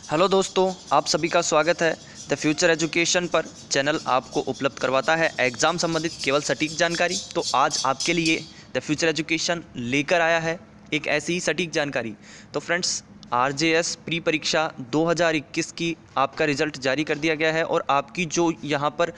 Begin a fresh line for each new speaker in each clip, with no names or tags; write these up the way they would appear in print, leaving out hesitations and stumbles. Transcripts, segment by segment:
Hello दोस्तों, आप सभी का स्वागत है द फ्यूचर एजुकेशन पर। चैनल आपको उपलब्ध करवाता है एग्ज़ाम संबंधित केवल सटीक जानकारी। तो आज आपके लिए द फ्यूचर एजुकेशन लेकर आया है एक ऐसी ही सटीक जानकारी। तो फ्रेंड्स, आरजेएस प्री परीक्षा 2021 की आपका रिज़ल्ट जारी कर दिया गया है और आपकी जो यहाँ पर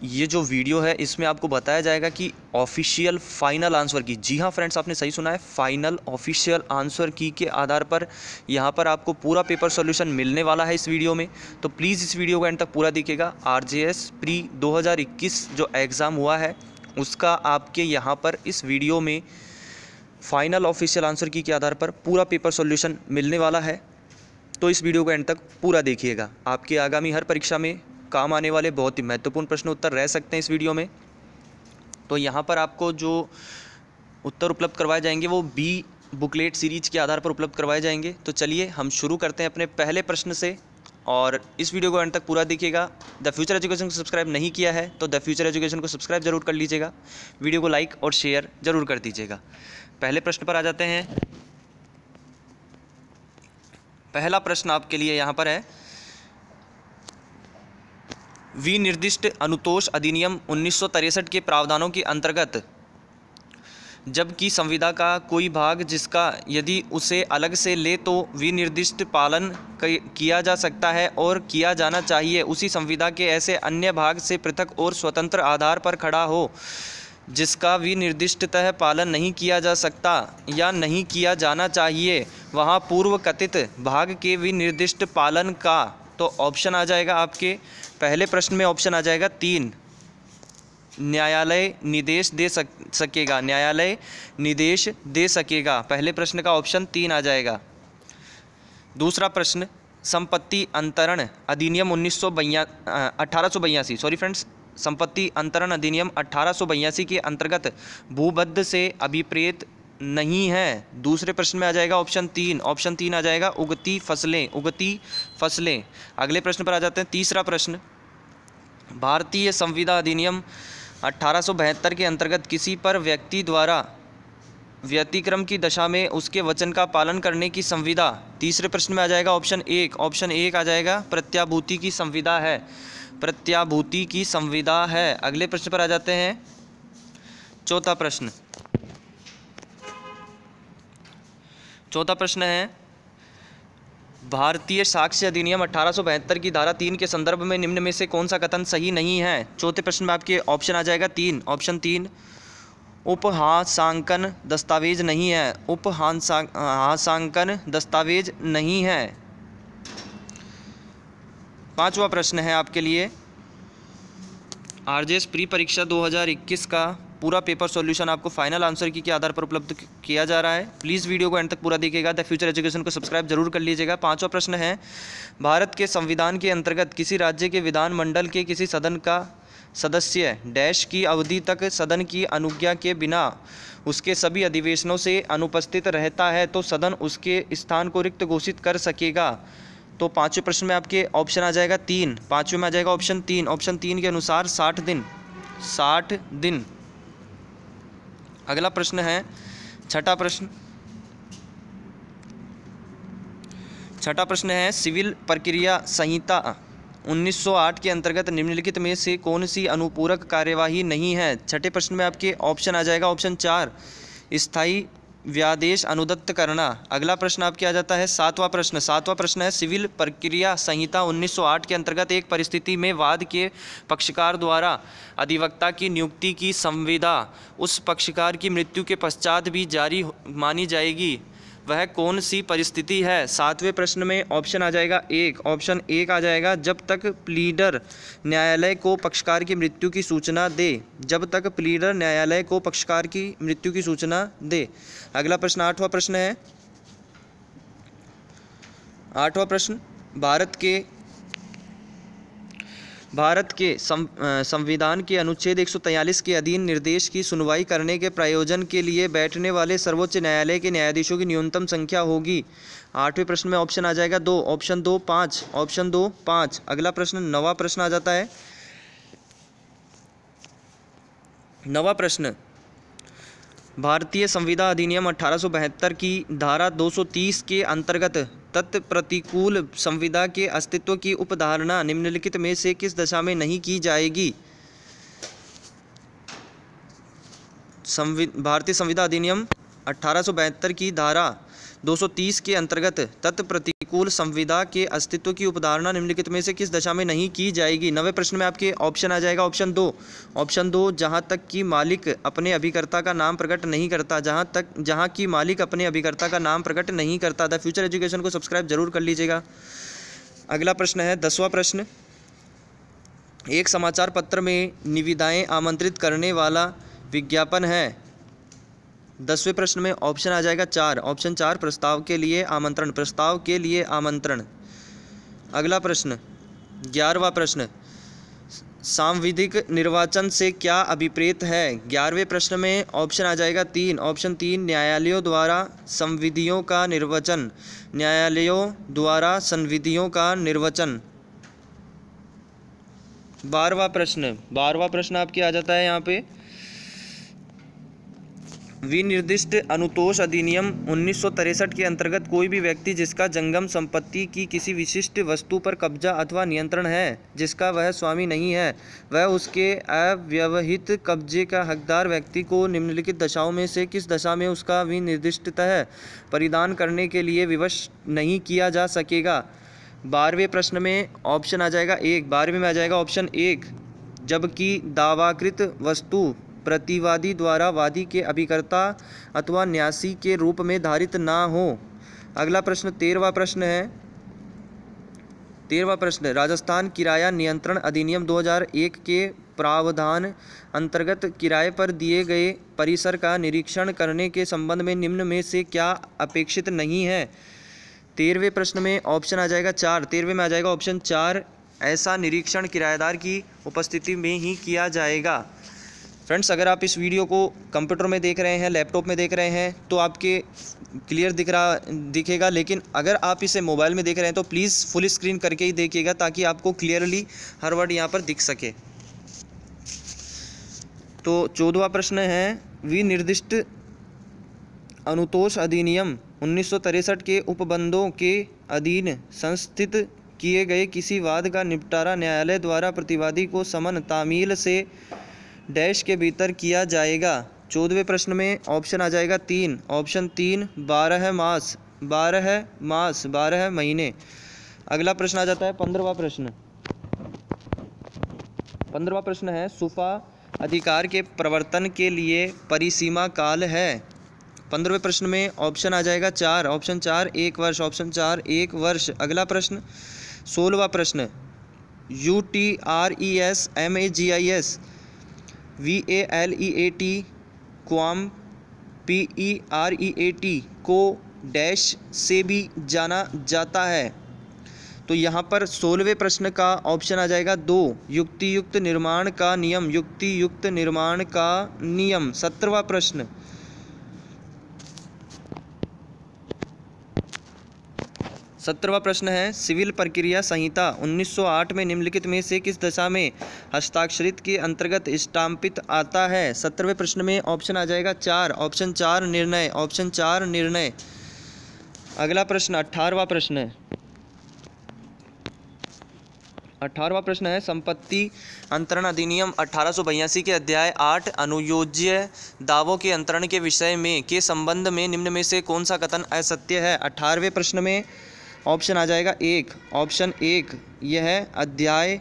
ये जो वीडियो है इसमें आपको बताया जाएगा कि ऑफिशियल फ़ाइनल आंसर की, जी हाँ फ्रेंड्स, आपने सही सुना है, फ़ाइनल ऑफिशियल आंसर की के आधार पर यहाँ पर आपको पूरा पेपर सॉल्यूशन मिलने वाला है इस वीडियो में। तो प्लीज़ इस वीडियो को एंड तक पूरा देखिएगा। आरजेएस प्री 2021 जो एग्ज़ाम हुआ है उसका आपके यहाँ पर इस वीडियो में फ़ाइनल ऑफिशियल आंसर की के आधार पर पूरा पेपर सॉल्यूशन मिलने वाला है। तो इस वीडियो को एंड तक पूरा देखिएगा। आपके आगामी हर परीक्षा में काम आने वाले बहुत ही महत्वपूर्ण प्रश्न उत्तर रह सकते हैं इस वीडियो में। तो यहाँ पर आपको जो उत्तर उपलब्ध करवाए जाएंगे वो बी बुकलेट सीरीज के आधार पर उपलब्ध करवाए जाएंगे। तो चलिए हम शुरू करते हैं अपने पहले प्रश्न से और इस वीडियो को अंत तक पूरा देखिएगा। द फ्यूचर एजुकेशन को सब्सक्राइब नहीं किया है तो द फ्यूचर एजुकेशन को सब्सक्राइब जरूर कर लीजिएगा। वीडियो को लाइक और शेयर जरूर कर दीजिएगा। पहले प्रश्न पर आ जाते हैं। पहला प्रश्न आपके लिए यहाँ पर है, विनिर्दिष्ट अनुतोष अधिनियम 1963 के प्रावधानों के अंतर्गत जबकि संविदा का कोई भाग जिसका यदि उसे अलग से ले तो विनिर्दिष्ट पालन किया जा सकता है और किया जाना चाहिए, उसी संविदा के ऐसे अन्य भाग से पृथक और स्वतंत्र आधार पर खड़ा हो जिसका विनिर्दिष्टतः पालन नहीं किया जा सकता या नहीं किया जाना चाहिए, वहाँ पूर्व कथित भाग के विनिर्दिष्ट पालन का। तो ऑप्शन आ जाएगा आपके पहले प्रश्न में, ऑप्शन आ जाएगा 3, न्यायालय निर्देश दे सकेगा। न्यायालय निर्देश दे सकेगा, पहले प्रश्न का ऑप्शन 3 आ जाएगा। दूसरा प्रश्न, संपत्ति अंतरण अधिनियम 1882 सॉरी फ्रेंड्स, संपत्ति अंतरण अधिनियम 1882 के अंतर्गत भूबद्ध से अभिप्रेत नहीं है। दूसरे प्रश्न में आ जाएगा ऑप्शन 3, ऑप्शन 3 आ जाएगा उगती फसलें, उगती फसलें। अगले प्रश्न पर आ जाते हैं। तीसरा प्रश्न, भारतीय संविदा अधिनियम 1872 के अंतर्गत किसी पर व्यक्ति द्वारा व्यतिक्रम की दशा में उसके वचन का पालन करने की संविदा। तीसरे प्रश्न में आ जाएगा ऑप्शन 1, ऑप्शन 1 आ जाएगा प्रत्याभूति की संविदा है, प्रत्याभूति की संविदा है। अगले प्रश्न पर आ जाते हैं। चौथा प्रश्न, चौथा प्रश्न है, भारतीय साक्ष्य अधिनियम 1872 की धारा 3 के संदर्भ में निम्न में से कौन सा कथन सही नहीं है। चौथे प्रश्न में आपके ऑप्शन आ जाएगा 3, ऑप्शन 3 उपहासांकन दस्तावेज नहीं है, उपहासांकन दस्तावेज नहीं है। पांचवा प्रश्न है आपके लिए, आरजेएस प्री परीक्षा 2021 का पूरा पेपर सॉल्यूशन आपको फाइनल आंसर की के आधार पर उपलब्ध किया जा रहा है। प्लीज़ वीडियो को एंड तक पूरा देखिएगा। द फ्यूचर एजुकेशन को सब्सक्राइब जरूर कर लीजिएगा। पांचवा प्रश्न है, भारत के संविधान के अंतर्गत किसी राज्य के विधानमंडल के किसी सदन का सदस्य डैश की अवधि तक सदन की अनुज्ञा के बिना उसके सभी अधिवेशनों से अनुपस्थित रहता है तो सदन उसके स्थान को रिक्त घोषित कर सकेगा। तो पाँचवें प्रश्न में आपके ऑप्शन आ जाएगा 3, पाँचवें में आ जाएगा ऑप्शन 3, ऑप्शन 3 के अनुसार 60 दिन, 60 दिन। अगला प्रश्न है छठा प्रश्न, छठा प्रश्न है, सिविल प्रक्रिया संहिता 1908 के अंतर्गत निम्नलिखित में से कौन सी अनुपूरक कार्यवाही नहीं है। छठे प्रश्न में आपके ऑप्शन आ जाएगा ऑप्शन 4, स्थायी व्यादेश अनुदत्त करना। अगला प्रश्न आपके आ जाता है सातवां प्रश्न, सातवां प्रश्न है, सिविल प्रक्रिया संहिता 1908 के अंतर्गत एक परिस्थिति में वाद के पक्षकार द्वारा अधिवक्ता की नियुक्ति की संविदा उस पक्षकार की मृत्यु के पश्चात भी जारी मानी जाएगी, वह कौन सी परिस्थिति है। सातवें प्रश्न में ऑप्शन आ जाएगा 1, ऑप्शन 1 आ जाएगा जब तक प्लीडर न्यायालय को पक्षकार की मृत्यु की सूचना दे, जब तक प्लीडर न्यायालय को पक्षकार की मृत्यु की सूचना दे। अगला प्रश्न आठवां प्रश्न है, आठवां प्रश्न, भारत के संविधान के अनुच्छेद 143 के अधीन निर्देश की सुनवाई करने के प्रयोजन के लिए बैठने वाले सर्वोच्च न्यायालय के न्यायाधीशों की न्यूनतम संख्या होगी। आठवें प्रश्न में ऑप्शन आ जाएगा 2, ऑप्शन 2 5, ऑप्शन 2 5। अगला प्रश्न नवा प्रश्न आ जाता है। नवा प्रश्न, भारतीय संविदा अधिनियम 1872 की धारा 230 के अंतर्गत तत्प्रतिकूल संविदा के अस्तित्व की उपधारणा निम्नलिखित में से किस दशा में नहीं की जाएगी? भारतीय संविदा अधिनियम 1872 की धारा 230 के अंतर्गत तत्प्रतिकूल संविदा के अस्तित्व की उपधारणा निम्नलिखित में से किस दशा में नहीं की जाएगी? 90वें प्रश्न में आपके ऑप्शन आ जाएगा ऑप्शन दो जहां तक कि मालिक अपने अभिकर्ता का नाम प्रकट नहीं करता, जहां की मालिक अपने अभिकर्ता का नाम प्रकट नहीं करता। द फ्यूचर एजुकेशन को सब्सक्राइब जरूर कर लीजिएगा। अगला प्रश्न है 10वां प्रश्न। एक समाचार पत्र में निविदाएं आमंत्रित करने वाला विज्ञापन है। 10वें प्रश्न में ऑप्शन आ जाएगा 4, ऑप्शन 4 प्रस्ताव के लिए आमंत्रण। अगला प्रश्न 11वां प्रश्न, सांविधिक निर्वाचन से क्या अभिप्रेत है? 11वें प्रश्न में ऑप्शन आ जाएगा 3, ऑप्शन 3 न्यायालयों द्वारा संविधियों का निर्वचन। 12वां प्रश्न आपके आ जाता है यहाँ पे, विनिर्दिष्ट अनुतोष अधिनियम 1963 के अंतर्गत कोई भी व्यक्ति जिसका जंगम संपत्ति की किसी विशिष्ट वस्तु पर कब्जा अथवा नियंत्रण है, जिसका वह स्वामी नहीं है, वह उसके अव्यवहित कब्जे का हकदार व्यक्ति को निम्नलिखित दशाओं में से किस दशा में उसका विनिर्दिष्टतः परिधान करने के लिए विवश नहीं किया जा सकेगा? 12वें प्रश्न में ऑप्शन आ जाएगा 1, 12वें में आ जाएगा ऑप्शन 1, जबकि दावाकृत वस्तु प्रतिवादी द्वारा वादी के अभिकर्ता अथवा न्यासी के रूप में धारित ना हो। अगला प्रश्न 13वां प्रश्न, राजस्थान किराया नियंत्रण अधिनियम 2001 के प्रावधान अंतर्गत किराए पर दिए गए परिसर का निरीक्षण करने के संबंध में निम्न में से क्या अपेक्षित नहीं है? 13वें प्रश्न में ऑप्शन आ जाएगा 4, 13वें में आ जाएगा ऑप्शन 4, ऐसा निरीक्षण किराएदार की उपस्थिति में ही किया जाएगा। फ्रेंड्स, अगर आप इस वीडियो को कंप्यूटर में देख रहे हैं, लैपटॉप में देख रहे हैं तो आपके क्लियर दिखेगा, लेकिन अगर आप इसे मोबाइल में देख रहे हैं तो प्लीज़ फुल स्क्रीन करके ही देखिएगा ताकि आपको क्लियरली हर वर्ड यहाँ पर दिख सके। तो 14वां प्रश्न है, विनिर्दिष्ट अनुतोष अधिनियम 1963 के उपबंधों के अधीन संस्थित किए गए किसी वाद का निपटारा न्यायालय द्वारा प्रतिवादी को समन तामील से डैश के भीतर किया जाएगा। 14वें प्रश्न में ऑप्शन आ जाएगा 3, ऑप्शन 3 12 महीने। अगला प्रश्न आ जाता है 15वां प्रश्न है, सुफा अधिकार के प्रवर्तन के लिए परिसीमा काल है। 15वें प्रश्न में ऑप्शन आ जाएगा 4, ऑप्शन 4 1 वर्ष, ऑप्शन 4 1 वर्ष। अगला प्रश्न 16वां प्रश्न, UTRES MAGIS VALEAT क्वाम PEREAT को डैश से भी जाना जाता है। तो यहाँ पर 16वें प्रश्न का ऑप्शन आ जाएगा 2, युक्तियुक्त निर्माण का नियम। 17वां प्रश्न, 17वां प्रश्न है, सिविल प्रक्रिया संहिता 1908 में निम्नलिखित में से किस दशा में हस्ताक्षरित के अंतर्गत स्टाम्पित आता है? 17वें प्रश्न में ऑप्शन आ जाएगा 4, ऑप्शन 4 निर्णय। अगला प्रश्न 18वां प्रश्न है, संपत्ति अंतरण अधिनियम 1882 के अध्याय 8 अनुयोज्य दावों के अंतरण के विषय में के संबंध में निम्न में से कौन सा कथन असत्य है? 18वें प्रश्न में ऑप्शन आ जाएगा 1, ऑप्शन 1 यह अध्याय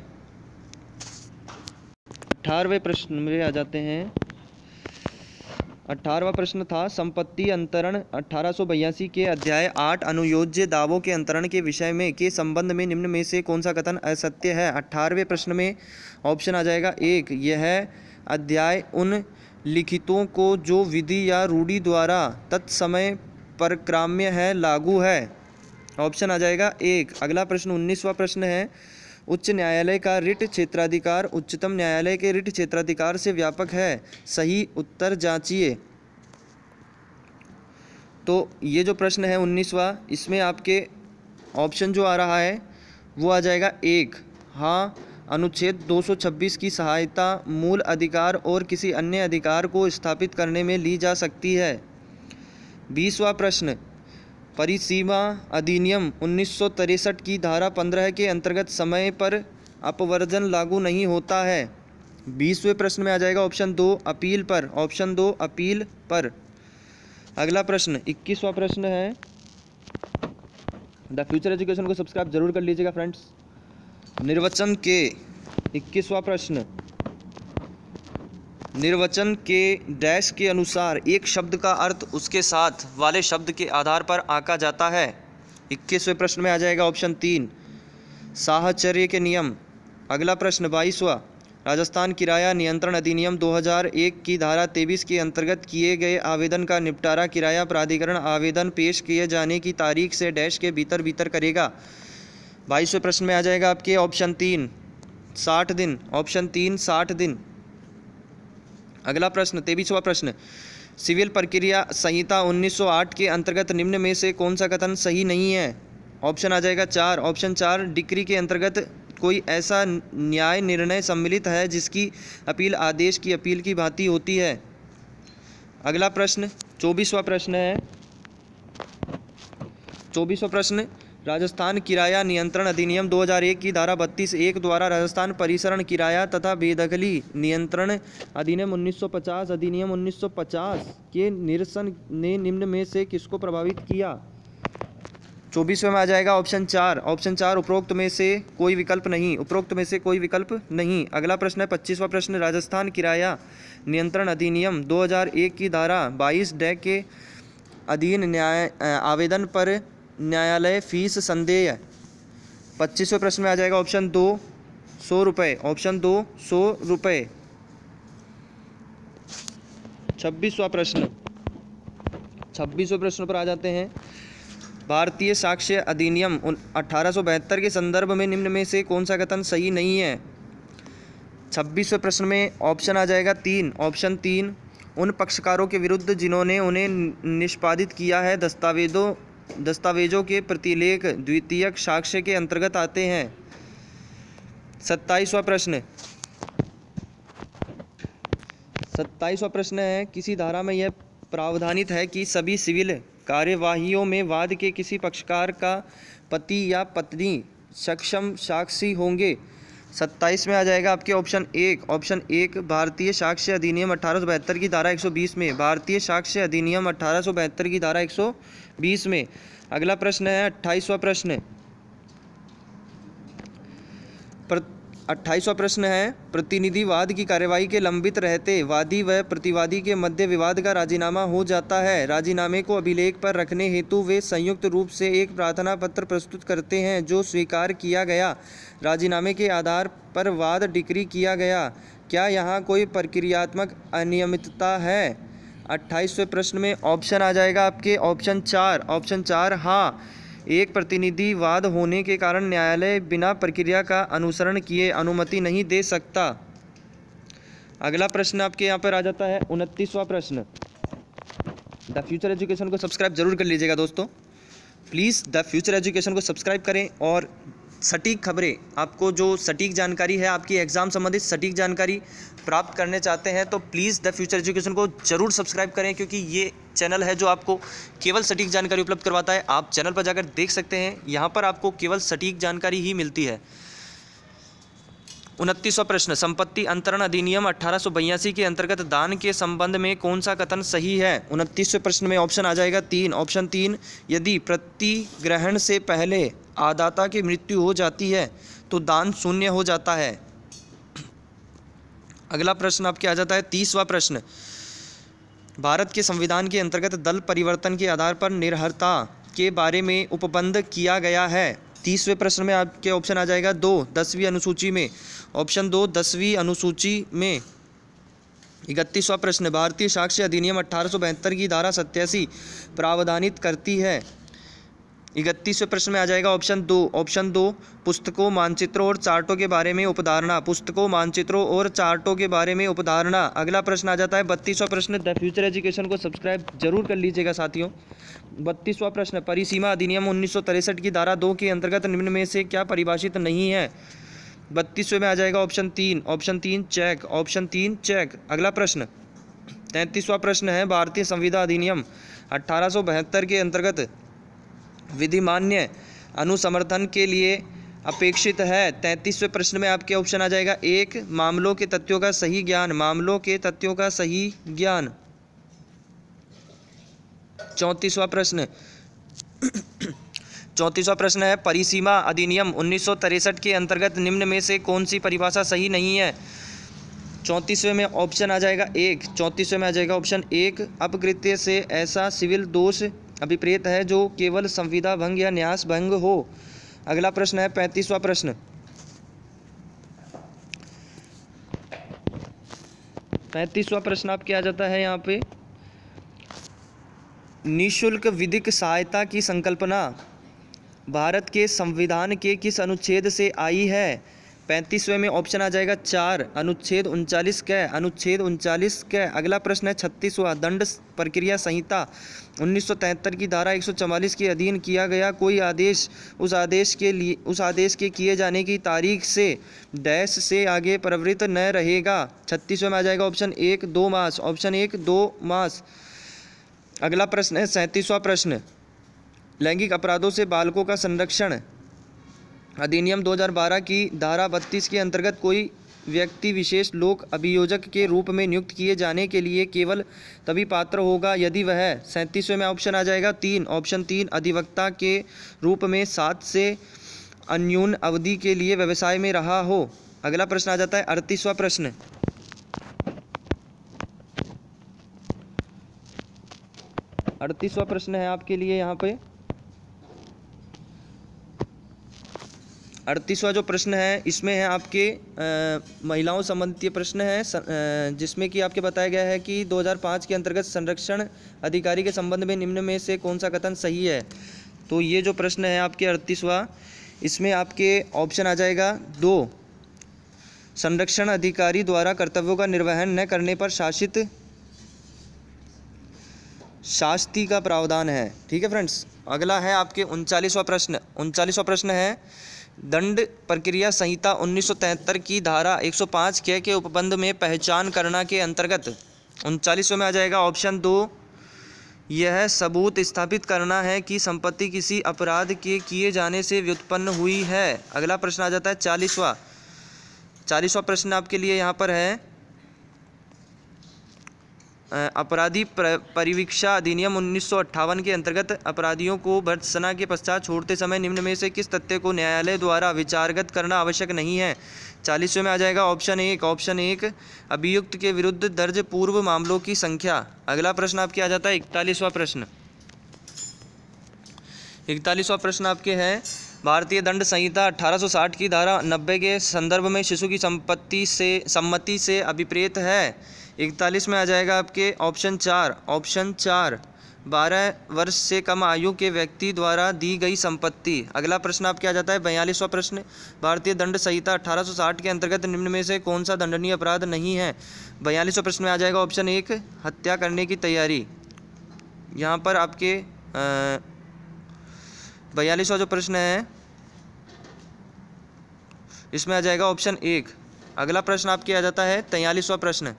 18वें प्रश्न में आ जाते हैं। 18वां प्रश्न था, संपत्ति अंतरण 1882 के अध्याय 8 अनुयोज्य दावों के अंतरण के विषय में के संबंध में निम्न में से कौन सा कथन असत्य है? 18वें प्रश्न में ऑप्शन आ जाएगा 1, यह अध्याय उन लिखितों को जो विधि या रूढ़ि द्वारा तत्समय परक्राम्य है लागू है। ऑप्शन आ जाएगा 1। अगला प्रश्न 19वां प्रश्न है, उच्च न्यायालय का रिट क्षेत्राधिकार उच्चतम न्यायालय के रिट क्षेत्राधिकार से व्यापक है। सही उत्तर जांचिए। तो ये जो प्रश्न है 19वां, इसमें आपके ऑप्शन जो आ रहा है वो आ जाएगा 1, हाँ अनुच्छेद 226 की सहायता मूल अधिकार और किसी अन्य अधिकार को स्थापित करने में ली जा सकती है। 20वां प्रश्न, परिसीमा अधिनियम 1963 की धारा 15 के अंतर्गत समय पर अपवर्जन लागू नहीं होता है। 20वें प्रश्न में आ जाएगा ऑप्शन 2 अपील पर, ऑप्शन 2 अपील पर। अगला प्रश्न 21वां प्रश्न है। द फ्यूचर एजुकेशन को सब्सक्राइब जरूर कर लीजिएगा फ्रेंड्स। निर्वचन के 21वां प्रश्न, निर्वचन के डैश के अनुसार एक शब्द का अर्थ उसके साथ वाले शब्द के आधार पर आंका जाता है। 21वें प्रश्न में आ जाएगा ऑप्शन 3 साहचर्य के नियम। अगला प्रश्न 22वां राजस्थान किराया नियंत्रण अधिनियम 2001 की धारा 23 के अंतर्गत किए गए आवेदन का निपटारा किराया प्राधिकरण आवेदन पेश किए जाने की तारीख से डैश के भीतर भीतर करेगा। 22वें प्रश्न में आ जाएगा आपके ऑप्शन 3 60 दिन, ऑप्शन 3 60 दिन। अगला प्रश्न 23वां प्रश्न सिविल प्रक्रिया संहिता 1908 के अंतर्गत निम्न में से कौन सा कथन सही नहीं है। ऑप्शन आ जाएगा 4, ऑप्शन 4 डिक्री के अंतर्गत कोई ऐसा न्याय निर्णय सम्मिलित है जिसकी अपील आदेश की अपील की भांति होती है। अगला प्रश्न 24वां प्रश्न है। 24वां प्रश्न राजस्थान किराया नियंत्रण अधिनियम 2001 की धारा 32(1) द्वारा राजस्थान परिसरण किराया तथा बेदखली नियंत्रण अधिनियम 1950 अधिनियम 1950 के निरसन ने निम्न में से किसको प्रभावित किया। 24वें में आ जाएगा ऑप्शन 4, ऑप्शन 4 उपरोक्त में से कोई विकल्प नहीं, उपरोक्त में से कोई विकल्प नहीं। अगला प्रश्न है 25वां प्रश्न राजस्थान किराया नियंत्रण अधिनियम 2001 की धारा 22(ड) के अधीन न्याय आवेदन पर न्यायालय फीस संदेय। 25वें प्रश्न में आ जाएगा ऑप्शन 2 100 रुपये, ऑप्शन 2 100 रुपये। 26वां प्रश्न, 26वें प्रश्न पर आ जाते हैं। भारतीय साक्ष्य अधिनियम 1872 के संदर्भ में निम्न में से कौन सा कथन सही नहीं है। 26वें प्रश्न में ऑप्शन आ जाएगा 3, ऑप्शन 3 उन पक्षकारों के विरुद्ध जिन्होंने उन्हें निष्पादित किया है दस्तावेजों के प्रतिलेख द्वितीयक साक्ष्य के अंतर्गत आते हैं। 27वां प्रश्न, 27वां प्रश्न है किसी धारा में यह प्रावधानित है कि सभी सिविल कार्यवाहियों में वाद के किसी पक्षकार का पति या पत्नी सक्षम साक्षी होंगे। 27 में आ जाएगा आपके ऑप्शन 1, ऑप्शन 1 भारतीय साक्ष्य अधिनियम 1872 की धारा 120 में, भारतीय साक्ष्य अधिनियम 1872 की धारा 120 में। अगला प्रश्न है 28वां प्रश्न, 28वां प्रश्न है प्रतिनिधिवाद की कार्यवाही के लंबित रहते वादी व प्रतिवादी के मध्य विवाद का राजीनामा हो जाता है। राजीनामे को अभिलेख पर रखने हेतु वे संयुक्त रूप से एक प्रार्थना पत्र प्रस्तुत करते हैं जो स्वीकार किया गया राजीनामे के आधार पर वाद डिक्री किया गया। क्या यहाँ कोई प्रक्रियात्मक अनियमितता है। 28वें प्रश्न में ऑप्शन आ जाएगा आपके ऑप्शन 4, ऑप्शन 4 हाँ एक प्रतिनिधिवाद होने के कारण न्यायालय बिना प्रक्रिया का अनुसरण किए अनुमति नहीं दे सकता। अगला प्रश्न आपके यहाँ पर आ जाता है 29वां प्रश्न। द फ्यूचर एजुकेशन को सब्सक्राइब जरूर कर लीजिएगा दोस्तों, प्लीज़ द फ्यूचर एजुकेशन को सब्सक्राइब करें और सटीक खबरें, आपको जो सटीक जानकारी है आपकी एग्ज़ाम संबंधित सटीक जानकारी प्राप्त करने चाहते हैं तो प्लीज़ द फ्यूचर एजुकेशन को ज़रूर सब्सक्राइब करें, क्योंकि ये चैनल है जो आपको केवल सटीक जानकारी उपलब्ध करवाता है। आप चैनल पर जाकर देख सकते हैं, यहाँ पर आपको केवल सटीक जानकारी ही मिलती है। 29वां प्रश्न संपत्ति अंतरण अधिनियम 1882 के अंतर्गत दान के संबंध में कौन सा कथन सही है। 29वें प्रश्न में ऑप्शन आ जाएगा 3, ऑप्शन 3 यदि प्रतिग्रहण से पहले आदाता की मृत्यु हो जाती है तो दान शून्य हो जाता है। अगला प्रश्न आपके आ जाता है 30वां प्रश्न भारत के संविधान के अंतर्गत दल परिवर्तन के आधार पर निर्हरता के बारे में उपबंध किया गया है। 30वें प्रश्न में आपके ऑप्शन आ जाएगा 2 10वीं अनुसूची में, ऑप्शन 2 10वीं अनुसूची में। 31वां प्रश्न भारतीय साक्ष्य अधिनियम 1872 की धारा 87 प्रावधानित करती है। 31वें प्रश्न में आ जाएगा ऑप्शन 2, ऑप्शन 2 पुस्तकों मानचित्रों और चार्टों के बारे में उपधारणा, पुस्तकों मानचित्रों और चार्टों के बारे में उपधारणा। अगला प्रश्न आ जाता है 32वां प्रश्न द फ्यूचर एजुकेशन को सब्सक्राइब जरूर कर लीजिएगा साथियों। 32वां प्रश्न परिसीमा अधिनियम 1963 की धारा 2 के अंतर्गत निम्न में से क्या परिभाषित नहीं है। 32वें में आ जाएगा option 3, option 3 check, option 3 check. अगला प्रश्न 33वां प्रश्न है भारतीय संविदा अधिनियम 1872 के अंतर्गत विधिमान्य अनुसमर्थन के लिए अपेक्षित है। 33वें प्रश्न में आपके ऑप्शन आ जाएगा 1 मामलों के तथ्यों का सही ज्ञान, मामलों के तथ्यों का सही ज्ञान। 34वां प्रश्न 34वां प्रश्न है परिसीमा अधिनियम 1963 के अंतर्गत निम्न में से कौन सी परिभाषा सही नहीं है। 34वें में ऑप्शन आ जाएगा 1, 34वें में आ जाएगा ऑप्शन 1 अपकृत्य से ऐसा सिविल दोष अभिप्रेत है जो केवल संविदा भंग या न्यास भंग हो। अगला प्रश्न है 35वां प्रश्न 35वां प्रश्न आपके आ जाता है यहाँ पे निःशुल्क विधिक सहायता की संकल्पना भारत के संविधान के किस अनुच्छेद से आई है। 35वें में ऑप्शन आ जाएगा 4 अनुच्छेद 39 क, अनुच्छेद 39 क। अगला प्रश्न है 36वां दंड प्रक्रिया संहिता 1973 की धारा 144 के अधीन किया गया कोई आदेश उस आदेश के किए जाने की तारीख से डैश से आगे प्रवृत्त न रहेगा। 36वें में आ जाएगा ऑप्शन 1 2 मास, ऑप्शन 1 2 मास। अगला प्रश्न है 37वां प्रश्न लैंगिक अपराधों से बालकों का संरक्षण अधिनियम 2012 की धारा 32 के अंतर्गत कोई व्यक्ति विशेष लोक अभियोजक के रूप में नियुक्त किए जाने के लिए केवल तभी पात्र होगा यदि वह 37वें में ऑप्शन आ जाएगा 3, ऑप्शन 3 अधिवक्ता के रूप में 7 से अन्यून अवधि के लिए व्यवसाय में रहा हो। अगला प्रश्न आ जाता है 38वां प्रश्न 38वां प्रश्न है आपके लिए यहाँ पे 38वां जो प्रश्न है इसमें है आपके महिलाओं संबंधी प्रश्न है जिसमें कि आपके बताया गया है कि 2005 के अंतर्गत संरक्षण अधिकारी के संबंध में निम्न में से कौन सा कथन सही है। तो ये जो प्रश्न है आपके 38वां इसमें आपके ऑप्शन आ जाएगा 2 संरक्षण अधिकारी द्वारा कर्तव्यों का निर्वहन न करने पर शास्ति का प्रावधान है। ठीक है फ्रेंड्स। अगला है आपके 39वां प्रश्न 39वां प्रश्न है दंड प्रक्रिया संहिता 1973 की धारा 105 के उपबंध में पहचान करना के अंतर्गत 39वें में आ जाएगा ऑप्शन 2 यह सबूत स्थापित करना है कि संपत्ति किसी अपराध के किए जाने से व्युत्पन्न हुई है। अगला प्रश्न आ जाता है 40वां प्रश्न आपके लिए यहाँ पर है अपराधी परिवीक्षा अधिनियम 1958 के अंतर्गत अपराधियों को भर्त्सना के पश्चात छोड़ते समय निम्न में से किस तथ्य को न्यायालय द्वारा विचारगत करना आवश्यक नहीं है। 40वें में आ जाएगा ऑप्शन 1 अभियुक्त के विरुद्ध दर्ज पूर्व मामलों की संख्या। अगला प्रश्न आपके आ जाता है 41वां प्रश्न 41वां प्रश्न आपके है भारतीय दंड संहिता 1860 की धारा 90 के संदर्भ में शिशु की सम्मति से अभिप्रेत है। 41 में आ जाएगा आपके ऑप्शन 4 12 वर्ष से कम आयु के व्यक्ति द्वारा दी गई संपत्ति। अगला प्रश्न आपके आ जाता है 42वां प्रश्न भारतीय दंड संहिता 1860 के अंतर्गत निम्न में से कौन सा दंडनीय अपराध नहीं है। 42वें प्रश्न में आ जाएगा ऑप्शन 1 हत्या करने की तैयारी। यहाँ पर आपके 42वां जो प्रश्न है इसमें आ जाएगा ऑप्शन 1। अगला प्रश्न आपके आ जाता है 43वां प्रश्न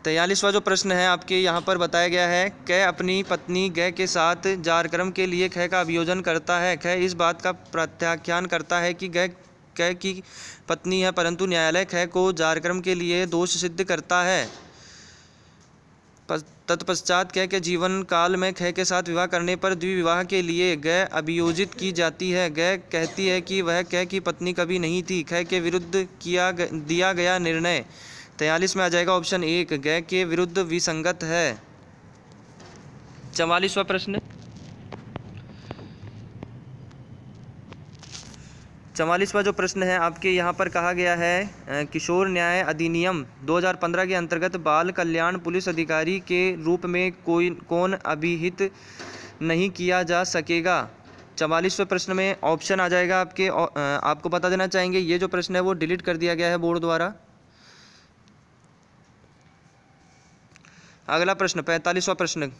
43वां जो प्रश्न है आपके यहाँ पर बताया गया है कै अपनी पत्नी गै के साथ जारकर्म के लिए कै का अभियोजन करता है। कै इस बात का प्रत्याख्यान करता है कि कै की पत्नी है परंतु न्यायालय कै को जारकर्म के लिए दोष सिद्ध करता है। तत्पश्चात कै के जीवन काल में कै के साथ विवाह करने पर द्विविवाह के लिए गै अभियोजित की जाती है। गै कहती है कि वह कै की पत्नी कभी नहीं थी। कै के विरुद्ध दिया गया निर्णय 43 में आ जाएगा ऑप्शन 1 गै के विरुद्ध विसंगत है। 44वां प्रश्न 44वां जो प्रश्न है आपके यहाँ पर कहा गया है किशोर न्याय अधिनियम 2015 के अंतर्गत बाल कल्याण पुलिस अधिकारी के रूप में कौन अभिहित नहीं किया जा सकेगा। 44वें प्रश्न में ऑप्शन आ जाएगा आपके आपको बता देना चाहेंगे ये जो प्रश्न है वो डिलीट कर दिया गया है बोर्ड द्वारा। अगला प्रश्न 45वां प्रश्न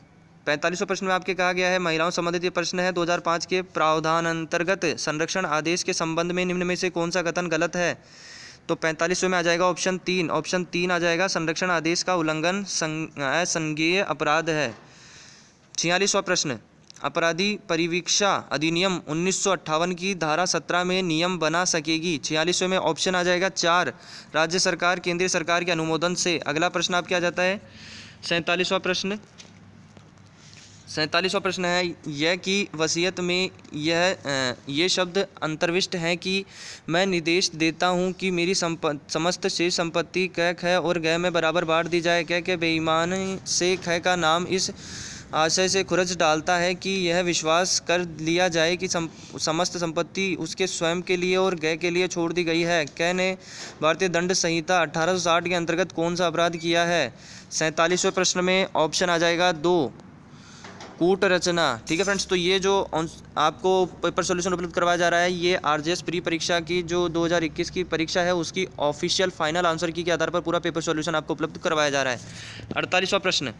में आपके कहा गया है महिलाओं संबंधित ये प्रश्न है 2005 के प्रावधान अंतर्गत संरक्षण आदेश के संबंध में निम्न में से कौन सा कथन गलत है। तो 45वें में आ जाएगा ऑप्शन 3 आ जाएगा संरक्षण आदेश का उल्लंघन असंज्ञेय अपराध है। 46वां प्रश्न, अपराधी परिवीक्षा अधिनियम 1958 की धारा 17 में नियम बना सकेगी। 46वें में ऑप्शन आ जाएगा 4, राज्य सरकार केंद्रीय सरकार के अनुमोदन से। अगला प्रश्न आपके आ जाता है 47वां प्रश्न। 47वां प्रश्न है यह कि वसीयत में ये शब्द अंतर्विष्ट हैं कि मैं निर्देश देता हूं कि मेरी समस्त शेष संपत्ति क ख और ग में बराबर बांट दी जाए। क के बेईमानी से ख का नाम इस आशय से खुरच डालता है कि यह विश्वास कर लिया जाए कि समस्त संपत्ति उसके स्वयं के लिए और ग के लिए छोड़ दी गई है। क ने भारतीय दंड संहिता 1860 के अंतर्गत कौन सा अपराध किया है? 47वें प्रश्न में ऑप्शन आ जाएगा 2, कूट रचना। ठीक है फ्रेंड्स, तो ये जो आपको पेपर सॉल्यूशन उपलब्ध करवाया जा रहा है ये आरजेएस प्री परीक्षा की जो 2021 की परीक्षा है उसकी ऑफिशियल फाइनल आंसर की के आधार पर पूरा पेपर सॉल्यूशन आपको उपलब्ध करवाया जा रहा है। 48वां प्रश्न,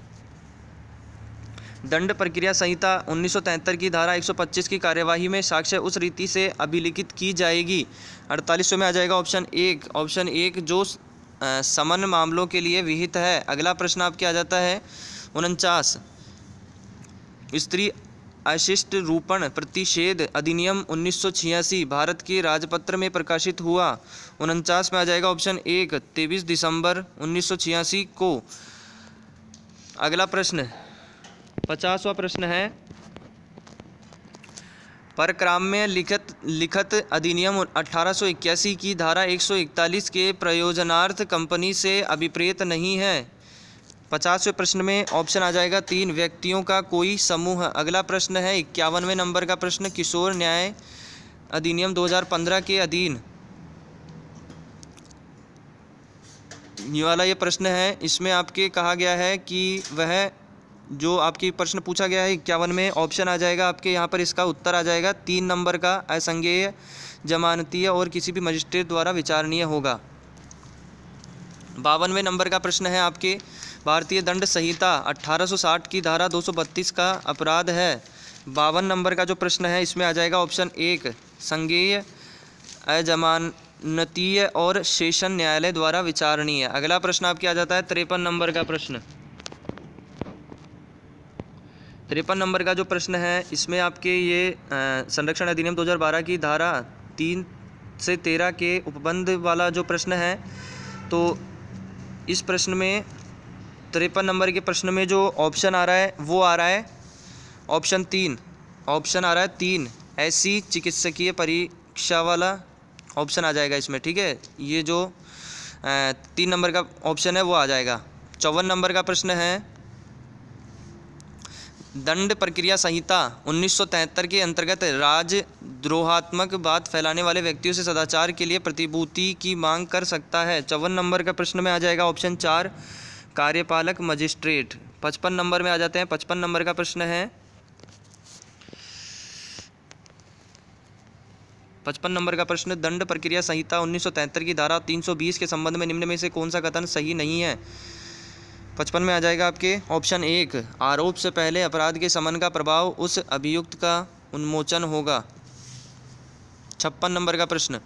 दंड प्रक्रिया संहिता 1973 की धारा 125 की कार्यवाही में साक्ष्य उस रीति से अभिलिखित की जाएगी। 48वें में आ जाएगा ऑप्शन 1 जो समन मामलों के लिए विहित है। अगला प्रश्न आपके आ जाता है 49, स्त्री अशिष्ट रूपण प्रतिषेध अधिनियम 1986 भारत के राजपत्र में प्रकाशित हुआ। 49 में आ जाएगा ऑप्शन 1, 23 दिसंबर 1986 को। अगला प्रश्न 50वां प्रश्न है, परक्राम्य लिखत अधिनियम 1881 की धारा 141 के प्रयोजनार्थ कंपनी से अभिप्रेत नहीं है। 50वें प्रश्न में ऑप्शन आ जाएगा 3, व्यक्तियों का कोई समूह। अगला प्रश्न है 51वें नंबर का प्रश्न, किशोर न्याय अधिनियम 2015 के अधीन ये वाला ये प्रश्न है। इसमें आपके कहा गया है कि वह जो आपकी प्रश्न पूछा गया है 51 में ऑप्शन आ जाएगा आपके यहाँ पर इसका उत्तर आ जाएगा 3 नंबर का, असंज्ञेय, जमानतीय और किसी भी मजिस्ट्रेट द्वारा विचारणीय होगा। 52वें नंबर का प्रश्न है आपके, भारतीय दंड संहिता 1860 की धारा 232 का अपराध है। 52 नंबर का जो प्रश्न है इसमें आ जाएगा ऑप्शन 1, संज्ञेय, अजमानतीय और सेशन न्यायालय द्वारा विचारणीय। अगला प्रश्न आपके आ जाता है 53 नंबर का प्रश्न। 53 नंबर का जो प्रश्न है इसमें आपके ये संरक्षण अधिनियम 2012 की धारा 3 से 13 के उपबंध वाला जो प्रश्न है। तो इस प्रश्न में 53 नंबर के प्रश्न में जो ऑप्शन आ रहा है वो आ रहा है ऑप्शन 3, ऑप्शन आ रहा है 3, ऐसी चिकित्सकीय परीक्षा वाला ऑप्शन आ जाएगा इसमें। ठीक है, ये जो 3 नंबर का ऑप्शन है वो आ जाएगा। 54 नंबर का प्रश्न है, दंड प्रक्रिया संहिता 1973 के अंतर्गत राजद्रोहात्मक बात फैलाने वाले व्यक्तियों से सदाचार के लिए प्रतिभूति की मांग कर सकता है। 54 नंबर का प्रश्न में आ जाएगा ऑप्शन 4, कार्यपालक मजिस्ट्रेट। 55 नंबर में आ जाते हैं 55 नंबर का प्रश्न है, 55 नंबर का प्रश्न, दंड प्रक्रिया संहिता 1973 की धारा 320 के संबंध में निम्न में से कौन सा कथन सही नहीं है? 55 में आ जाएगा आपके ऑप्शन 1, आरोप से पहले अपराध के समन का प्रभाव उस अभियुक्त का उन्मोचन होगा। 56 नंबर का प्रश्न,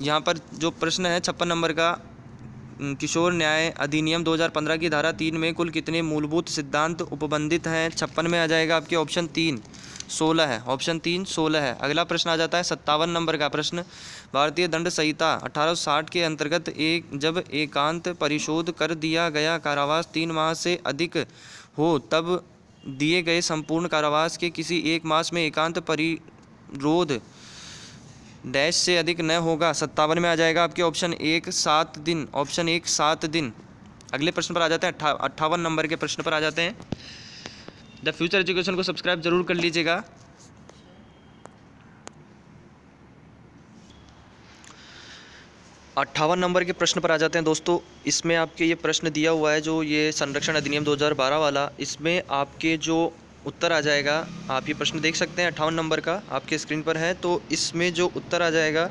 यहाँ पर जो प्रश्न है 56 नंबर का, किशोर न्याय अधिनियम 2015 की धारा 3 में कुल कितने मूलभूत सिद्धांत उपबंधित हैं? 56 में आ जाएगा आपके ऑप्शन 3, 16 है। ऑप्शन 3 16 है। अगला प्रश्न आ जाता है 57 नंबर का प्रश्न, भारतीय दंड संहिता 1860 के अंतर्गत जब एकांत परिशोध कर दिया गया कारावास 3 माह से अधिक हो तब दिए गए संपूर्ण कारावास के किसी एक मास में एकांत परिरोध डैश से अधिक न होगा। 57 में आ जाएगा आपके ऑप्शन 1, 7 दिन। ऑप्शन 1, 7 दिन। अगले प्रश्न पर आ जाते हैं 58 नंबर के प्रश्न पर आ जाते हैं। द फ्यूचर एजुकेशन को सब्सक्राइब जरूर कर लीजिएगा। अट्ठावन नंबर के प्रश्न पर आ जाते हैं दोस्तों। इसमें आपके ये प्रश्न दिया हुआ है जो ये संरक्षण अधिनियम 2012 वाला, इसमें आपके जो उत्तर आ जाएगा, आप ये प्रश्न देख सकते हैं 58 नंबर का आपके स्क्रीन पर है। तो इसमें जो उत्तर आ जाएगा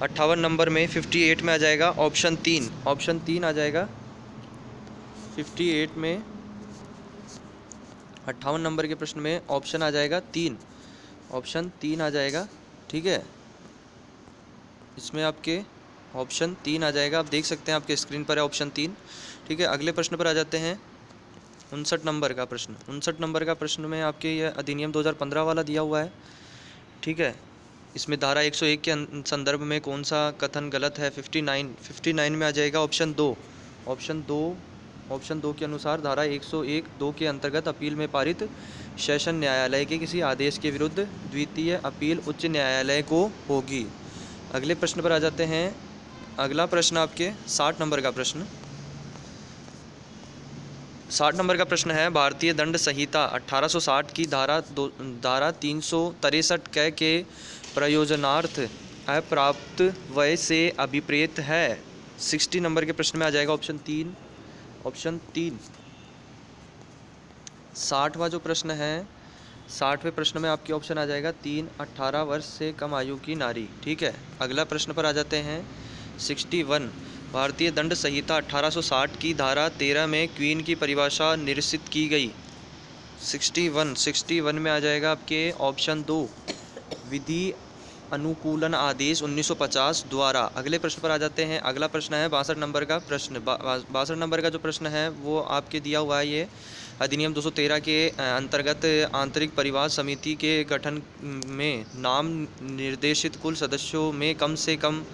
58 नंबर में 58 में आ जाएगा ऑप्शन 3, ऑप्शन 3 आ जाएगा 58 में। 58 नंबर के प्रश्न में ऑप्शन आ जाएगा 3, ऑप्शन 3 आ जाएगा। ठीक है, इसमें आपके ऑप्शन 3 आ जाएगा, आप देख सकते हैं आपके स्क्रीन पर है ऑप्शन 3। ठीक है, अगले प्रश्न पर आ जाते हैं 59 नंबर का प्रश्न, 59 नंबर का प्रश्न में आपके ये अधिनियम 2015 वाला दिया हुआ है, ठीक है। इसमें धारा 101 के संदर्भ में कौन सा कथन गलत है? 59 में आ जाएगा ऑप्शन 2। ऑप्शन दो के अनुसार धारा 101(2) के अंतर्गत अपील में पारित सेशन न्यायालय के किसी आदेश के विरुद्ध द्वितीय अपील उच्च न्यायालय को होगी। अगले प्रश्न पर आ जाते हैं। अगला प्रश्न आपके 60 नंबर का प्रश्न, 60 नंबर का प्रश्न है, भारतीय दंड संहिता 1860 की धारा 363 क के प्रयोजनार्थ अप्राप्त व्यय से अभिप्रेत है। 60 नंबर के प्रश्न में आ जाएगा ऑप्शन 3। 60वां जो प्रश्न है, 60वें प्रश्न में आपके ऑप्शन आ जाएगा 3, 18 वर्ष से कम आयु की नारी, ठीक है। अगला प्रश्न पर आ जाते हैं। 61, भारतीय दंड संहिता 1860 की धारा 13 में क्वीन की परिभाषा निरसित की गई। 61 में आ जाएगा आपके ऑप्शन 2, विधि अनुकूलन आदेश 1950 द्वारा। अगले प्रश्न पर आ जाते हैं। अगला प्रश्न है 62 नंबर का प्रश्न। 62 नंबर का जो प्रश्न है वो आपके दिया हुआ है, ये अधिनियम 213 के अंतर्गत आंतरिक परिवार समिति के गठन में नाम निर्देशित कुल सदस्यों में कम से कम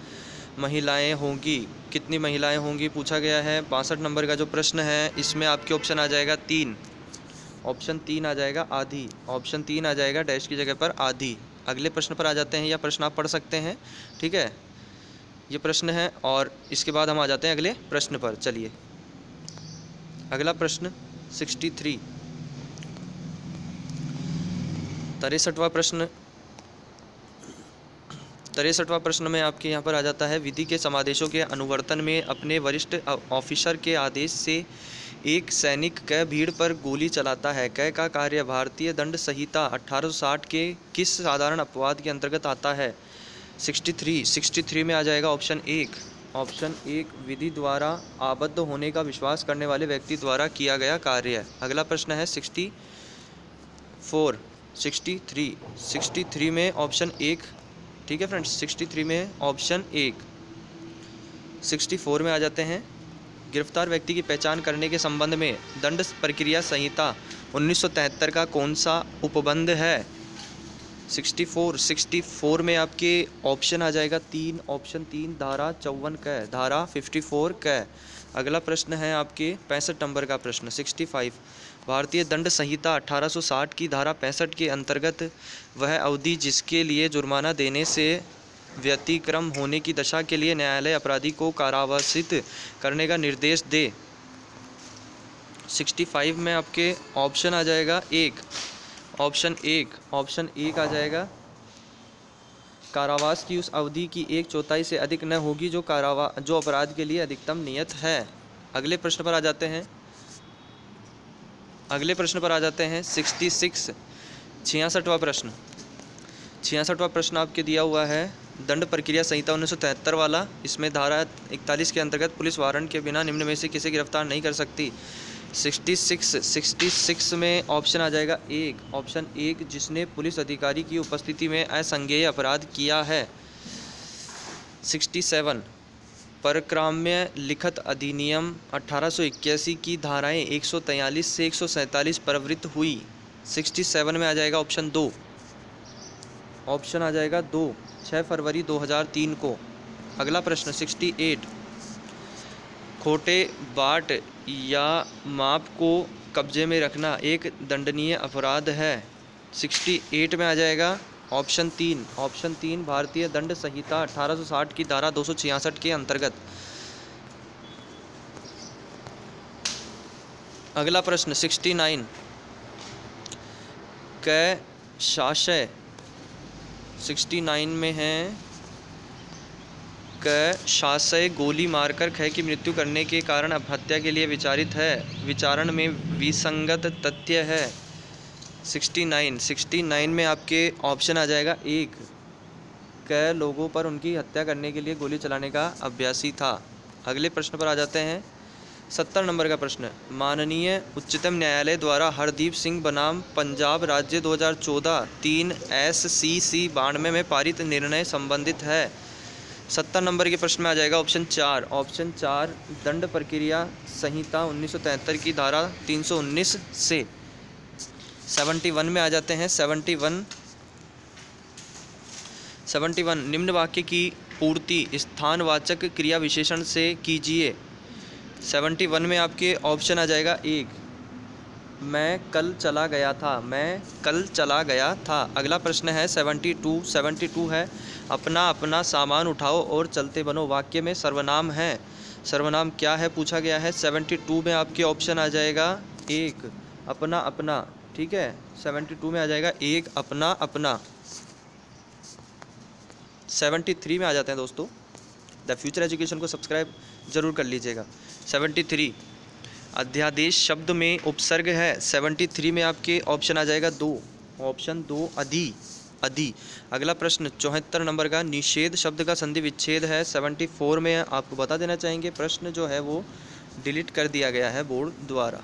महिलाएं होंगी, कितनी महिलाएं होंगी पूछा गया है। 62 नंबर का जो प्रश्न है, इसमें आपके ऑप्शन आ जाएगा 3। ऑप्शन 3 आ जाएगा आधी। ऑप्शन 3 आ जाएगा डैश की जगह पर आधी। अगले प्रश्न पर आ जाते हैं, या प्रश्न आप पढ़ सकते हैं, ठीक है। ये प्रश्न है और इसके बाद हम आ जाते हैं अगले प्रश्न पर। चलिए अगला प्रश्न 63, 63वां प्रश्न। 63वां प्रश्न में आपके यहाँ पर आ जाता है, विधि के समादेशों के अनुवर्तन में अपने वरिष्ठ ऑफिसर के आदेश से एक सैनिक क भीड़ पर गोली चलाता है। क का कार्य भारतीय दंड संहिता 1860 के किस साधारण अपवाद के अंतर्गत आता है? 63 में आ जाएगा ऑप्शन 1। ऑप्शन 1, विधि द्वारा आबद्ध होने का विश्वास करने वाले व्यक्ति द्वारा किया गया कार्य। अगला प्रश्न है 63 में ऑप्शन 1, ठीक है फ्रेंड्स। 63 में ऑप्शन 1। 64 में आ जाते हैं। गिरफ्तार व्यक्ति की पहचान करने के संबंध में दंड प्रक्रिया संहिता 1973 का कौन सा उपबंध है? 64 में आपके ऑप्शन आ जाएगा 3। ऑप्शन 3, धारा 54 क, धारा 54 क। अगला प्रश्न है आपके 65 नंबर का प्रश्न। 65, भारतीय दंड संहिता 1860 की धारा 65 के अंतर्गत वह अवधि जिसके लिए जुर्माना देने से व्यतिक्रम होने की दशा के लिए न्यायालय अपराधी को कारावासित करने का निर्देश दे। 65 में आपके ऑप्शन आ जाएगा 1। ऑप्शन 1 आ जाएगा, कारावास की उस अवधि की 1/4 से अधिक न होगी जो अपराध के लिए अधिकतम नियत है। अगले प्रश्न पर आ जाते हैं। 66वां प्रश्न। 66वां प्रश्न आपके दिया हुआ है, दंड प्रक्रिया संहिता 1973 वाला। इसमें धारा 41 के अंतर्गत पुलिस वारंट के बिना निम्न में से किसे गिरफ्तार नहीं कर सकती। 66 में ऑप्शन आ जाएगा 1। ऑप्शन 1, जिसने पुलिस अधिकारी की उपस्थिति में असंज्ञेय अपराध किया है। 67, परक्राम्य लिखित अधिनियम 1881 की धाराएं 143 से 147 प्रवृत्त हुई। 67 में आ जाएगा ऑप्शन 2। ऑप्शन आ जाएगा 2, 6 फरवरी 2003 को। अगला प्रश्न 68, खोटे बाट या माप को कब्जे में रखना एक दंडनीय अपराध है। 68 में आ जाएगा ऑप्शन 3। ऑप्शन 3, भारतीय दंड संहिता 1860 की धारा 266 के अंतर्गत। अगला प्रश्न 69, क शासय 69 में है, क शासय गोली मारकर ख की मृत्यु करने के कारण हत्या के लिए विचारित है, विचारण में विसंगत तथ्य है। 69 में आपके ऑप्शन आ जाएगा 1, क लोगों पर उनकी हत्या करने के लिए गोली चलाने का अभ्यासी था। अगले प्रश्न पर आ जाते हैं। 70 नंबर का प्रश्न, माननीय उच्चतम न्यायालय द्वारा हरदीप सिंह बनाम पंजाब राज्य 2014 3 SCC 92 में पारित निर्णय संबंधित है। 70 नंबर के प्रश्न में आ जाएगा ऑप्शन 4। ऑप्शन 4 दंड प्रक्रिया संहिता 1973 की धारा 319 से। 71 में आ जाते हैं। 71 निम्न वाक्य की पूर्ति स्थानवाचक क्रिया विशेषण से कीजिए। 71 में आपके ऑप्शन आ जाएगा 1, मैं कल चला गया था, मैं कल चला गया था। अगला प्रश्न है 72 है, अपना अपना सामान उठाओ और चलते बनो। वाक्य में सर्वनाम है, सर्वनाम क्या है पूछा गया है। 72 में आपके ऑप्शन आ जाएगा 1, अपना अपना। ठीक है, 72 में आ जाएगा 1, अपना अपना। 73 में आ जाते हैं दोस्तों। द फ्यूचर एजुकेशन को सब्सक्राइब जरूर कर लीजिएगा। 73 अध्यादेश शब्द में उपसर्ग है। 73 में आपके ऑप्शन आ जाएगा 2, ऑप्शन 2 अधि, अधि। अगला प्रश्न 74 नंबर का निषेध शब्द का संधि विच्छेद है। 74 में आपको बता देना चाहेंगे, प्रश्न जो है वो डिलीट कर दिया गया है बोर्ड द्वारा।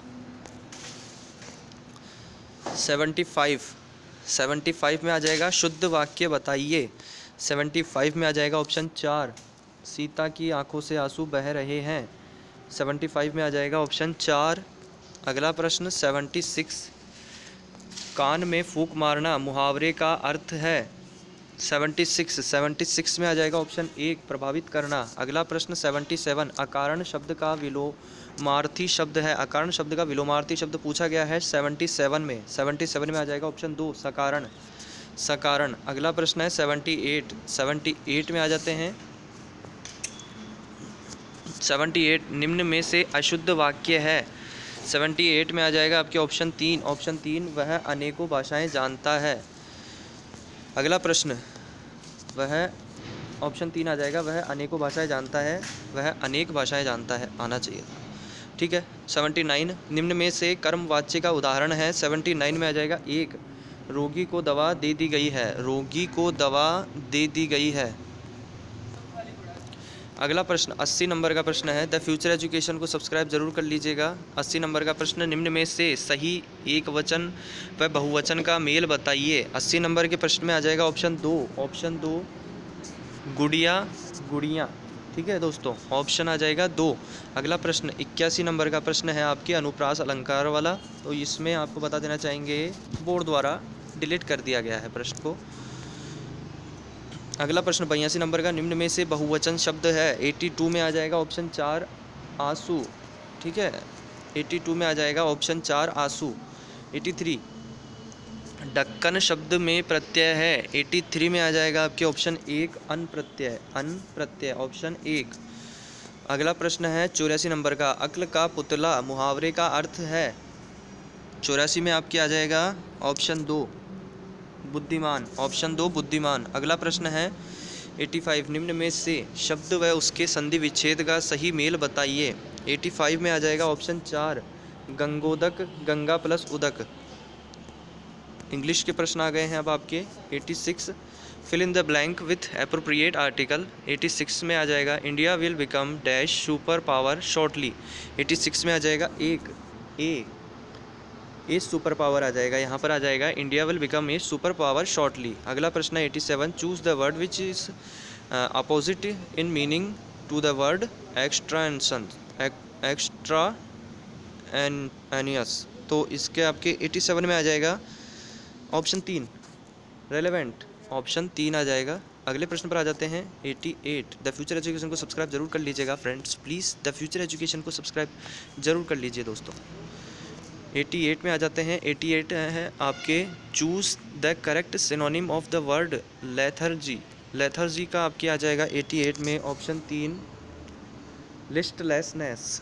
75 में आ जाएगा शुद्ध वाक्य बताइए। 75 में आ जाएगा ऑप्शन 4, सीता की आंखों से आंसू बह रहे हैं। 75 में आ जाएगा ऑप्शन 4। अगला प्रश्न 76 कान में फूंक मारना मुहावरे का अर्थ है। 76 में आ जाएगा ऑप्शन 1, प्रभावित करना। अगला प्रश्न 77 अकारण शब्द का विलोमार्थी शब्द है। अकारण शब्द का विलोमार्थी शब्द पूछा गया है 77 में आ जाएगा ऑप्शन 2, सकारण, सकारण। अगला प्रश्न है 78 में आ जाते हैं। 78 निम्न में से अशुद्ध वाक्य है। 78 में आ जाएगा आपके ऑप्शन 3, ऑप्शन 3 वह अनेकों भाषाएं जानता है। अगला प्रश्न वह ऑप्शन 3 आ जाएगा, वह अनेकों भाषाएं जानता है, वह अनेक भाषाएं जानता है आना चाहिए था। ठीक है। 79 निम्न में से कर्मवाच्य का उदाहरण है। 79 में आ जाएगा 1, रोगी को दवा दे दी गई है, रोगी को दवा दे दी गई है। अगला प्रश्न 80 नंबर का प्रश्न है। द फ्यूचर एजुकेशन को सब्सक्राइब जरूर कर लीजिएगा। 80 नंबर का प्रश्न निम्न में से सही एक वचन व बहुवचन का मेल बताइए। 80 नंबर के प्रश्न में आ जाएगा ऑप्शन 2, ऑप्शन 2 गुड़िया, गुड़ियाँ। ठीक है दोस्तों, ऑप्शन आ जाएगा 2। अगला प्रश्न 81 नंबर का प्रश्न है आपके अनुप्रास अलंकार वाला, तो इसमें आपको बता देना चाहेंगे बोर्ड द्वारा डिलीट कर दिया गया है प्रश्न को। अगला प्रश्न 82 नंबर का निम्न में से बहुवचन शब्द है। 82 में आ जाएगा ऑप्शन 4 आंसू। ठीक है, 82 में आ जाएगा ऑप्शन 4 आंसू। 83 ढक्कन शब्द में प्रत्यय है। 83 में आ जाएगा आपके ऑप्शन 1 अन प्रत्यय, अन प्रत्यय, ऑप्शन 1। अगला प्रश्न है 84 नंबर का अक्ल का पुतला मुहावरे का अर्थ है। 84 में आपके आ जाएगा ऑप्शन 2 बुद्धिमान, ऑप्शन 2 बुद्धिमान। अगला प्रश्न है 85 निम्न में से शब्द व उसके संधि विच्छेद का सही मेल बताइए। 85 में आ जाएगा ऑप्शन 4 गंगोदक, गंगा प्लस उदक। इंग्लिश के प्रश्न आ गए हैं अब आपके। 86 fill in the blank with appropriate article. 86 में आ जाएगा India will become dash super power shortly. 86 में आ जाएगा ए सुपर पावर आ जाएगा, यहाँ पर आ जाएगा India will become a super power shortly. अगला प्रश्न है 87 choose the word which is opposite in meaning to the word extraneous. तो इसके आपके 87 में आ जाएगा ऑप्शन 3 रेलेवेंट, ऑप्शन 3 आ जाएगा। अगले प्रश्न पर आ जाते हैं 88। द फ्यूचर एजुकेशन को सब्सक्राइब जरूर कर लीजिएगा friends, please the future education को सब्सक्राइब जरूर कर लीजिए दोस्तों। 88 में आ जाते हैं। 88 है आपके choose the correct synonym of the word lethargy. Lethargy का आपके आ जाएगा 88 में ऑप्शन 3 लिस्टलेसनेस।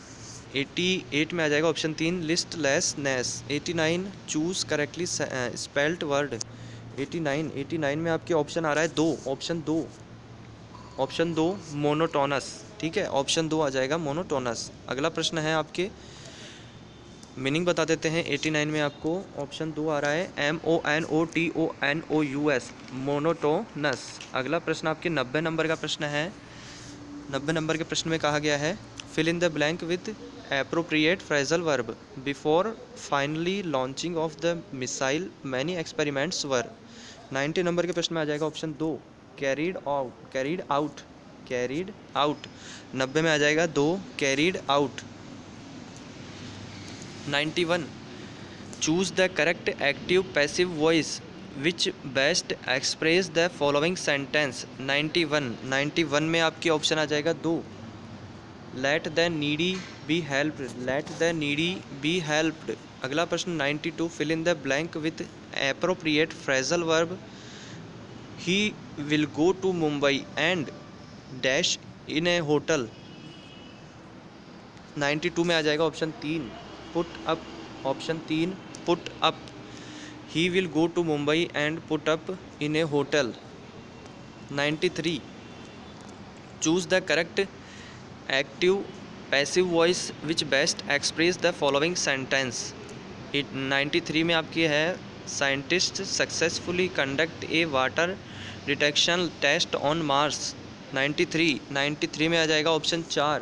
88 में आ जाएगा option 3 लिस्टलेसनेस। 89 choose correctly spelled word. 89 में आपके ऑप्शन आ रहा है 2, ऑप्शन 2 मोनोटोनस। ठीक है, ऑप्शन 2 आ जाएगा मोनोटोनस। अगला प्रश्न है आपके मीनिंग बता देते हैं। 89 में आपको ऑप्शन 2 आ रहा है MONOTONOUS मोनोटोनस। अगला प्रश्न आपके 90 नंबर का प्रश्न है। 90 नंबर के प्रश्न में कहा गया है fill in the blank with appropriate phrasal verb before finally launching of the missile many experiments were. 90 number के प्रश्न में आ जाएगा option 2 carried out. Carried out. 90 में आ जाएगा 2 carried out. 91 choose the correct active passive voice which best express the following sentence. 91 में आपके ऑप्शन आ जाएगा 2 let the needy be helped, let the needy be helped. अगला प्रश्न 92 fill in the blank with appropriate phrasal verb he will go to Mumbai and dash in a hotel. 92 में आ जाएगा option 3 put up, option 3 put up. He will go to Mumbai and put up in a hotel. 93 choose the correct active passive voice which best express the following sentence. 93 में आपकी है scientist successfully conduct a water detection test on Mars. 93 में आ जाएगा option 4,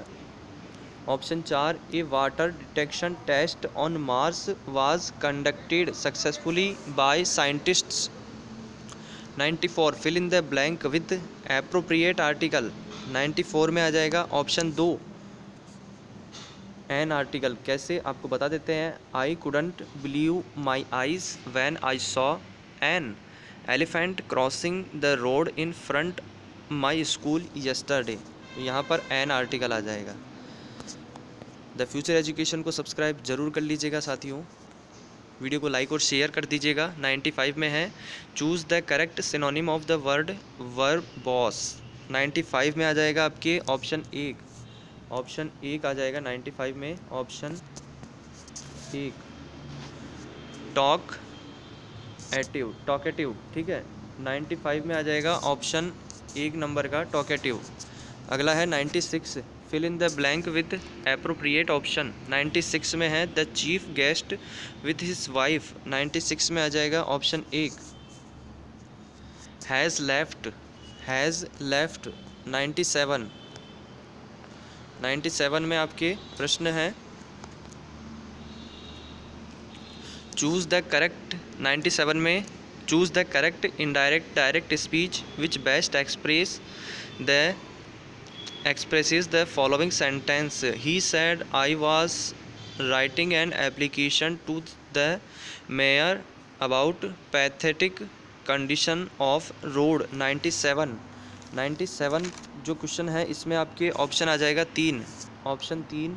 option 4 a water detection test on Mars was conducted successfully by scientists. 94 fill in the blank with appropriate article. 94 में आ जाएगा option 2 an article. कैसे आपको बता देते हैं। I couldn't believe my eyes when I saw an elephant crossing the road in front my school yesterday. यहाँ पर एन आर्टिकल आ जाएगा। द फ्यूचर एजुकेशन को सब्सक्राइब जरूर कर लीजिएगा साथियों, वीडियो को लाइक और शेयर कर दीजिएगा। 95 में है choose the correct synonym of the word verb boss. 95 में आ जाएगा आपके ऑप्शन 1, ऑप्शन 1 आ जाएगा 95 में, ऑप्शन 1 टॉक एटिव, टॉकेटिव। ठीक है, 95 में आ जाएगा ऑप्शन 1 नंबर का टॉकेटिव। अगला है 96 fill in the blank with appropriate option. 96 में है the chief guest with his wife. 96 में आ जाएगा option 1 has left, has left. 97 में आपके प्रश्न है चूज़ द करेक्ट। 97 में choose the correct indirect direct speech which best expresses the following sentence. He said I was writing an application to the mayor about pathetic condition of road. 97 जो question है इसमें आपके option आ जाएगा 3, option 3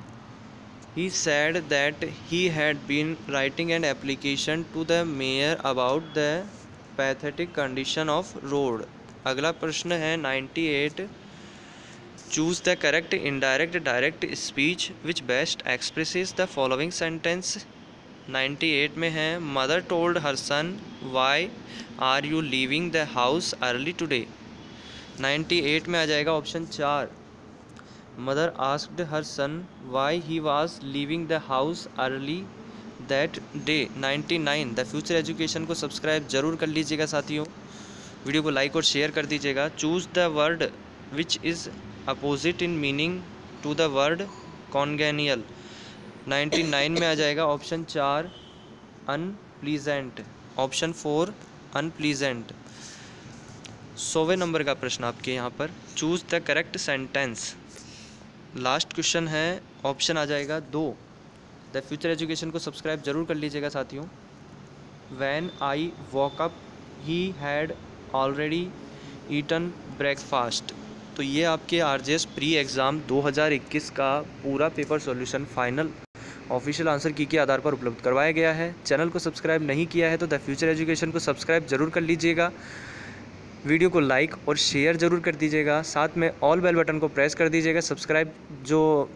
He said that he had been writing an application to the mayor about the pathetic condition of road. अगला प्रश्न है 98 choose the correct indirect direct speech which best expresses the following sentence. 98 में है mother told her son why are you leaving the house early today. 98 में आ जाएगा option 4 mother asked her son why he was leaving the house early that day. 99 the future education को subscribe जरूर कर लीजिएगा साथियों, वीडियो को like और शेयर कर दीजिएगा। Choose the word which is opposite in meaning to the word congenial. 99 में आ जाएगा ऑप्शन 4 अनप्लीजेंट, ऑप्शन 4 अनप्लीजेंट। 100वें नंबर का प्रश्न आपके यहाँ पर choose the correct sentence. Last question है, ऑप्शन आ जाएगा 2। द फ्यूचर एजुकेशन को सब्सक्राइब जरूर कर लीजिएगा साथियों। When I woke up he had already eaten breakfast. तो ये आपके आरजेएस प्री एग्ज़ाम 2021 का पूरा paper solution final official answer की के आधार पर उपलब्ध करवाया गया है। चैनल को सब्सक्राइब नहीं किया है तो द फ्यूचर एजुकेशन को सब्सक्राइब जरूर कर लीजिएगा, वीडियो को लाइक और शेयर ज़रूर कर दीजिएगा, साथ में ऑल बेल बटन को प्रेस कर दीजिएगा। सब्सक्राइब जो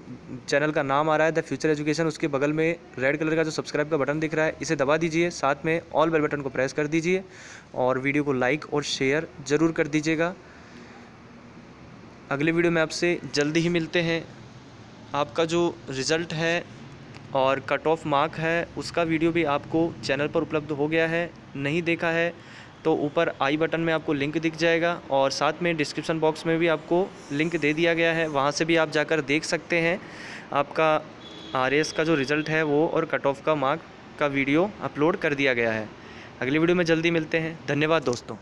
चैनल का नाम आ रहा है द फ्यूचर एजुकेशन, उसके बगल में रेड कलर का जो सब्सक्राइब का बटन दिख रहा है इसे दबा दीजिए, साथ में ऑल बेल बटन को प्रेस कर दीजिए और वीडियो को लाइक और शेयर ज़रूर कर दीजिएगा। अगले वीडियो में आपसे जल्दी ही मिलते हैं। आपका जो रिज़ल्ट है और कट ऑफ मार्क है उसका वीडियो भी आपको चैनल पर उपलब्ध हो गया है, नहीं देखा है तो ऊपर आई बटन में आपको लिंक दिख जाएगा और साथ में डिस्क्रिप्शन बॉक्स में भी आपको लिंक दे दिया गया है, वहाँ से भी आप जाकर देख सकते हैं आपका आरएएस का जो रिज़ल्ट है वो और कट ऑफ का मार्क का वीडियो अपलोड कर दिया गया है। अगली वीडियो में जल्दी मिलते हैं। धन्यवाद दोस्तों।